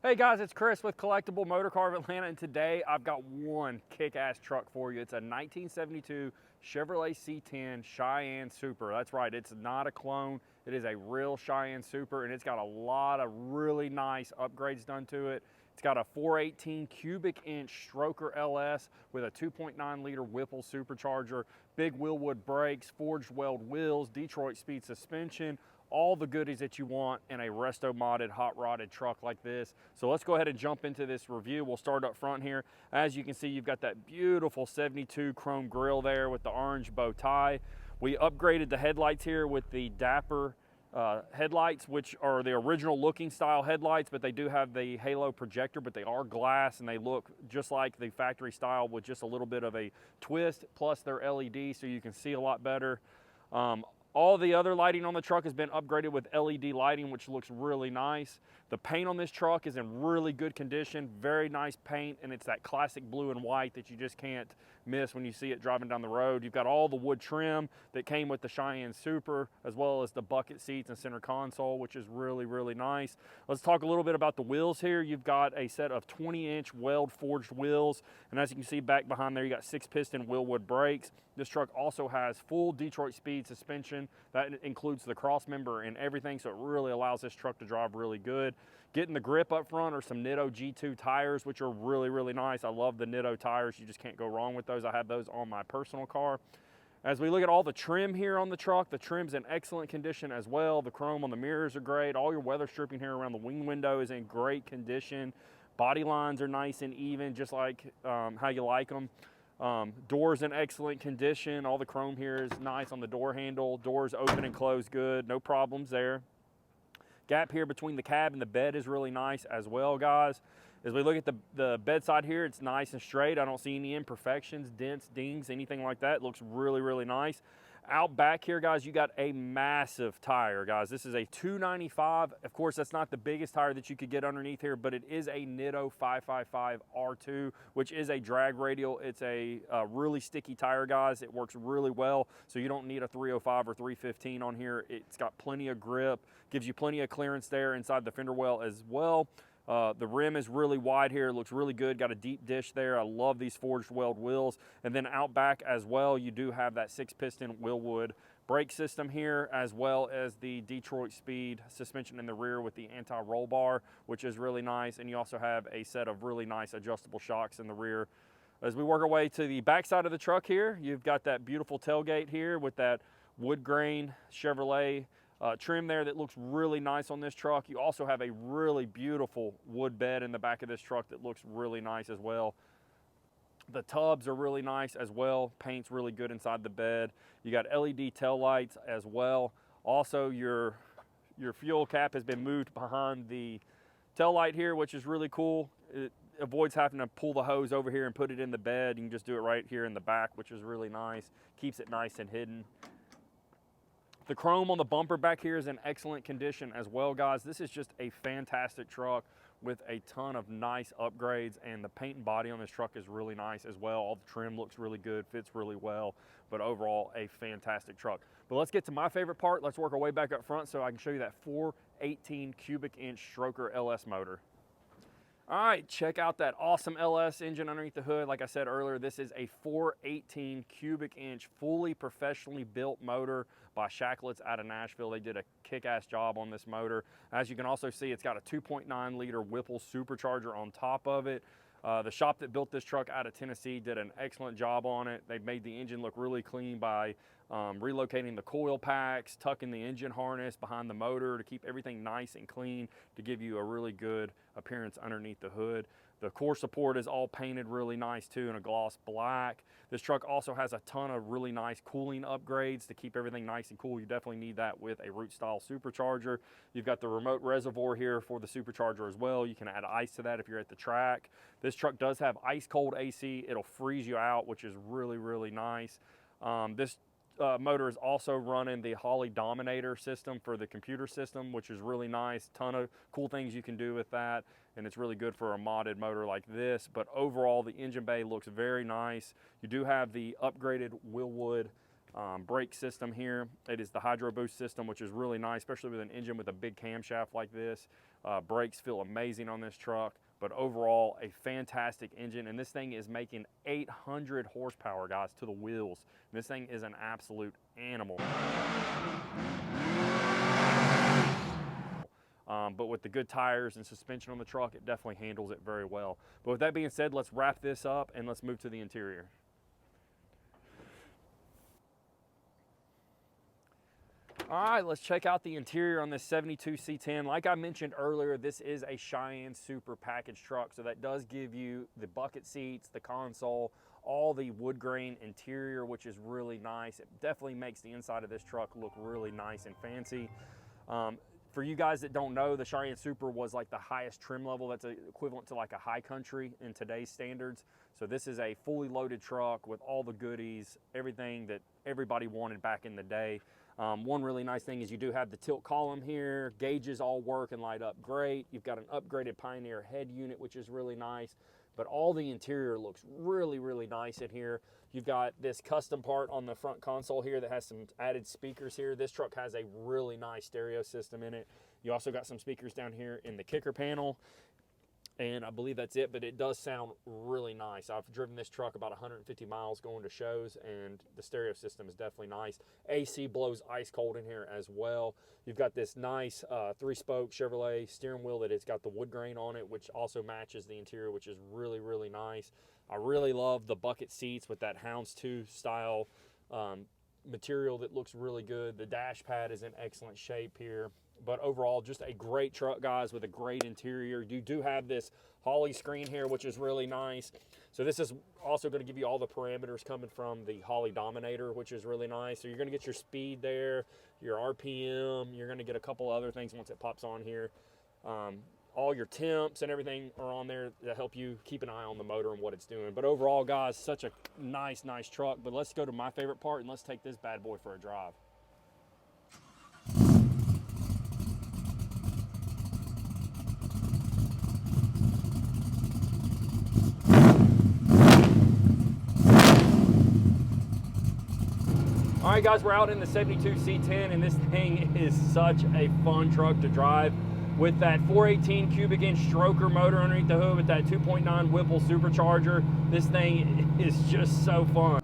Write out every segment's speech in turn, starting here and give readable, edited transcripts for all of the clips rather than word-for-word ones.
Hey guys, it's Chris with Collectible Motorcar of Atlanta, and today I've got one kick-ass truck for you. It's a 1972 Chevrolet C10 Cheyenne Super. That's right, it's not a clone. It is a real Cheyenne Super, and it's got a lot of really nice upgrades done to it. It's got a 418 cubic inch stroker LS with a 2.9 liter Whipple supercharger, big wheelwood brakes, forged weld wheels, Detroit speed suspension, all the goodies that you want in a resto-modded, hot-rodded truck like this. So let's go ahead and jump into this review. We'll start up front here. As you can see, you've got that beautiful 72 chrome grille there with the orange bow tie. We upgraded the headlights here with the Dapper headlights, which are the original looking style headlights, but they do have the halo projector, but they are glass and they look just like the factory style with just a little bit of a twist, plus they're LED, so you can see a lot better. All the other lighting on the truck has been upgraded with LED lighting, which looks really nice. The paint on this truck is in really good condition, very nice paint, and it's that classic blue and white that you just can't miss when you see it driving down the road. You've got all the wood trim that came with the Cheyenne Super, as well as the bucket seats and center console, which is really, really nice. Let's talk a little bit about the wheels here. You've got a set of 20-inch weld forged wheels, and as you can see back behind there, you got 6-piston wheelwood brakes. This truck also has full Detroit speed suspension. That includes the cross member and everything, so it really allows this truck to drive really good. Getting the grip up front are some Nitto G2 tires, which are really, really nice. I love the Nitto tires. You just can't go wrong with those. I have those on my personal car. As we look at all the trim here on the truck, the trim's in excellent condition as well. The chrome on the mirrors are great. All your weather stripping here around the wing window is in great condition. Body lines are nice and even, just like how you like them. Doors in excellent condition. All the chrome here is nice on the door handle. Doors open and close good, no problems there. Gap here between the cab and the bed is really nice as well, guys. As we look at the bedside here, it's nice and straight. I don't see any imperfections, dents, dings, anything like that. It looks really, really nice. Out back here, guys, you got a massive tire, guys. This is a 295. Of course, that's not the biggest tire that you could get underneath here, but it is a Nitto 555 R2, which is a drag radial. It's a really sticky tire, guys. It works really well, so you don't need a 305 or 315 on here. It's got plenty of grip, gives you plenty of clearance there inside the fender well as well. The rim is really wide here. It looks really good. Got a deep dish there. I love these forged weld wheels. And then out back as well, you do have that 6-piston wheelwood brake system here, as well as the Detroit speed suspension in the rear with the anti-roll bar, which is really nice. And you also have a set of really nice adjustable shocks in the rear. As we work our way to the back side of the truck here, you've got that beautiful tailgate here with that wood grain Chevrolet trim there that looks really nice on this truck. You also have a really beautiful wood bed in the back of this truck that looks really nice as well. The tubs are really nice as well. Paint's really good inside the bed. You got LED tail lights as well. Also, your fuel cap has been moved behind the tail light here, which is really cool. It avoids having to pull the hose over here and put it in the bed. You can just do it right here in the back, which is really nice. Keeps it nice and hidden. The chrome on the bumper back here is in excellent condition as well, guys. This is just a fantastic truck with a ton of nice upgrades, and the paint and body on this truck is really nice as well. All the trim looks really good, fits really well, but overall a fantastic truck. But let's get to my favorite part. Let's work our way back up front so I can show you that 418 cubic inch stroker LS motor. All right, check out that awesome LS engine underneath the hood. Like I said earlier, this is a 418 cubic inch, fully professionally built motor by Shacklets out of Nashville. They did a kick-ass job on this motor. As you can also see, it's got a 2.9 liter Whipple supercharger on top of it. The shop that built this truck out of Tennessee did an excellent job on it. They made the engine look really clean by relocating the coil packs, tucking the engine harness behind the motor to keep everything nice and clean to give you a really good appearance underneath the hood. The core support is all painted really nice too in a gloss black. This truck also has a ton of really nice cooling upgrades to keep everything nice and cool. You definitely need that with a root style supercharger. You've got the remote reservoir here for the supercharger as well. You can add ice to that if you're at the track. This truck does have ice cold AC. It'll freeze you out, which is really, really nice. This motor is also running the Holley Dominator system for the computer system, which is really nice. Ton of cool things you can do with that, and it's really good for a modded motor like this. But overall, the engine bay looks very nice. You do have the upgraded wheelwood brake system here. It is the Hydro Boost system, which is really nice, especially with an engine with a big camshaft like this. Brakes feel amazing on this truck, but overall a fantastic engine. And this thing is making 800 horsepower, guys, to the wheels. And this thing is an absolute animal. But with the good tires and suspension on the truck, it definitely handles it very well. But with that being said, let's wrap this up and let's move to the interior. All right, let's check out the interior on this 72 C10. Like I mentioned earlier, this is a Cheyenne Super package truck, so that does give you the bucket seats, the console, all the wood grain interior, which is really nice. It definitely makes the inside of this truck look really nice and fancy. For you guys that don't know, the Cheyenne Super was like the highest trim level. That's equivalent to like a high country in today's standards. So this is a fully loaded truck with all the goodies, everything that everybody wanted back in the day. One really nice thing is you do have the tilt column here. Gauges all work and light up great. You've got an upgraded Pioneer head unit, which is really nice. But all the interior looks really, really nice in here. You've got this custom part on the front console here that has some added speakers here. This truck has a really nice stereo system in it. You also got some speakers down here in the kicker panel. And I believe that's it, but it does sound really nice. I've driven this truck about 150 miles going to shows, and the stereo system is definitely nice. AC blows ice cold in here as well. You've got this nice 3-spoke Chevrolet steering wheel that has got the wood grain on it, which also matches the interior, which is really, really nice. I really love the bucket seats with that houndstooth style material that looks really good. The dash pad is in excellent shape here. But overall, just a great truck, guys, with a great interior. You do have this Holley screen here, which is really nice. So this is also going to give you all the parameters coming from the Holley Dominator, which is really nice. So you're going to get your speed there, your RPM. You're going to get a couple other things once it pops on here. All your temps and everything are on there to help you keep an eye on the motor and what it's doing. But overall, guys, such a nice, nice truck. But let's go to my favorite part, and let's take this bad boy for a drive. All right, guys, we're out in the 72 C10, and this thing is such a fun truck to drive. With that 418 cubic inch stroker motor underneath the hood with that 2.9 Whipple supercharger, this thing is just so fun.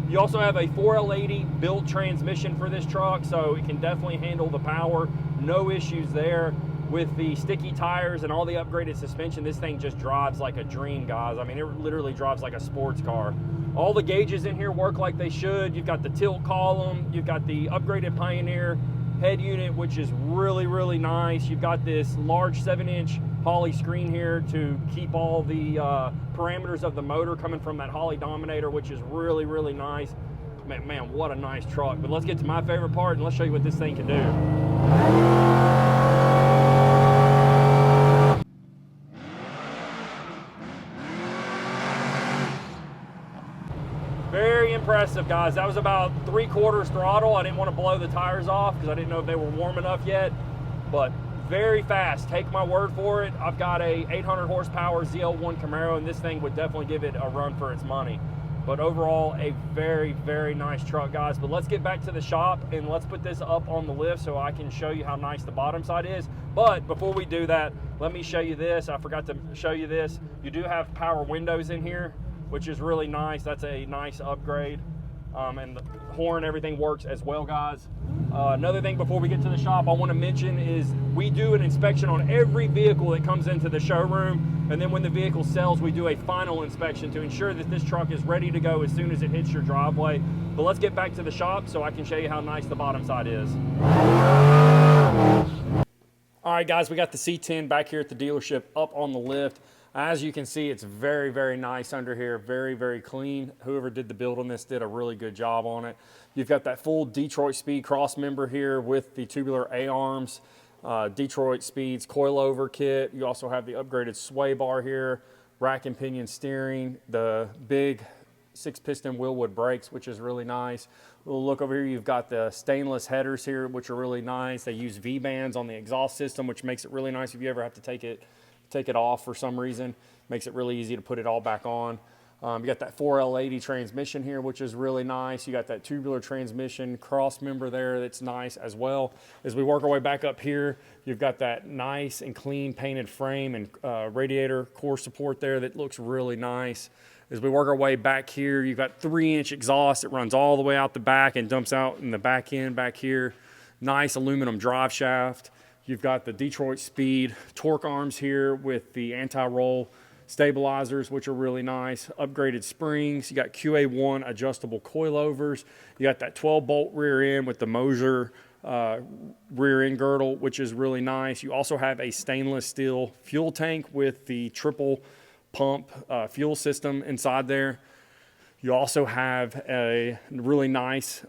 You also have a 4L80 built transmission for this truck, so it can definitely handle the power. No issues there. With the sticky tires and all the upgraded suspension, this thing just drives like a dream, guys. I mean, it literally drives like a sports car. All the gauges in here work like they should. You've got the tilt column. You've got the upgraded Pioneer head unit, which is really, really nice. You've got this large 7-inch Holley screen here to keep all the parameters of the motor coming from that Holley Dominator, which is really, really nice. Man, what a nice truck. But let's get to my favorite part, and let's show you what this thing can do. Very impressive, guys. That was about 3/4 throttle. I didn't want to blow the tires off because I didn't know if they were warm enough yet, but very fast. Take my word for it. I've got a 800 horsepower ZL1 Camaro, and this thing would definitely give it a run for its money. But overall, a very, very nice truck, guys. But let's get back to the shop and let's put this up on the lift so I can show you how nice the bottom side is. But before we do that, let me show you this. I forgot to show you this. You do have power windows in here, which is really nice. That's a nice upgrade. And the horn, everything works as well, guys. Another thing before we get to the shop I want to mention is we do an inspection on every vehicle that comes into the showroom, and then when the vehicle sells, we do a final inspection to ensure that this truck is ready to go as soon as it hits your driveway. But let's get back to the shop so I can show you how nice the bottom side is. All right, guys, we got the C10 back here at the dealership up on the lift. As you can see, it's very, very nice under here. Very, very clean. Whoever did the build on this did a really good job on it. You've got that full Detroit Speed cross member here with the tubular A-arms, Detroit Speeds coilover kit. You also have the upgraded sway bar here, rack and pinion steering, the big 6-piston Willwood brakes, which is really nice. We'll look over here, you've got the stainless headers here, which are really nice. They use V-bands on the exhaust system, which makes it really nice if you ever have to take it take it off for some reason. Makes it really easy to put it all back on. You got that 4L80 transmission here, which is really nice. You got that tubular transmission cross member there that's nice as well. As we work our way back up here, you've got that nice and clean painted frame and radiator core support there that looks really nice. As we work our way back here, you've got 3-inch exhaust that runs all the way out the back and dumps out in the back end back here. Nice aluminum drive shaft. You've got the Detroit Speed torque arms here with the anti-roll stabilizers, which are really nice. Upgraded springs. You got QA1 adjustable coilovers. You got that 12-bolt rear end with the Moser rear end girdle, which is really nice. You also have a stainless steel fuel tank with the triple pump fuel system inside there. You also have a really nice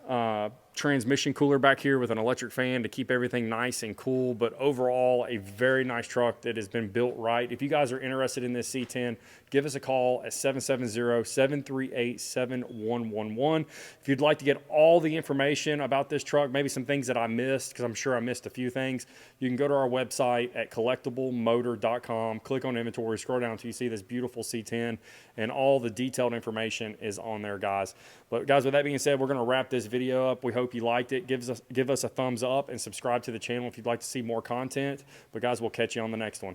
transmission cooler back here with an electric fan to keep everything nice and cool, but overall a very nice truck that has been built right. If you guys are interested in this C10, give us a call at 770-738-7111. If you'd like to get all the information about this truck, maybe some things that I missed, because I'm sure I missed a few things, you can go to our website at collectiblemotor.com, click on inventory, scroll down until you see this beautiful C10, and all the detailed information is on there, guys. But guys, with that being said, we're going to wrap this video up. We hope you liked it. Give us a thumbs up and subscribe to the channel if you'd like to see more content. But guys, we'll catch you on the next one.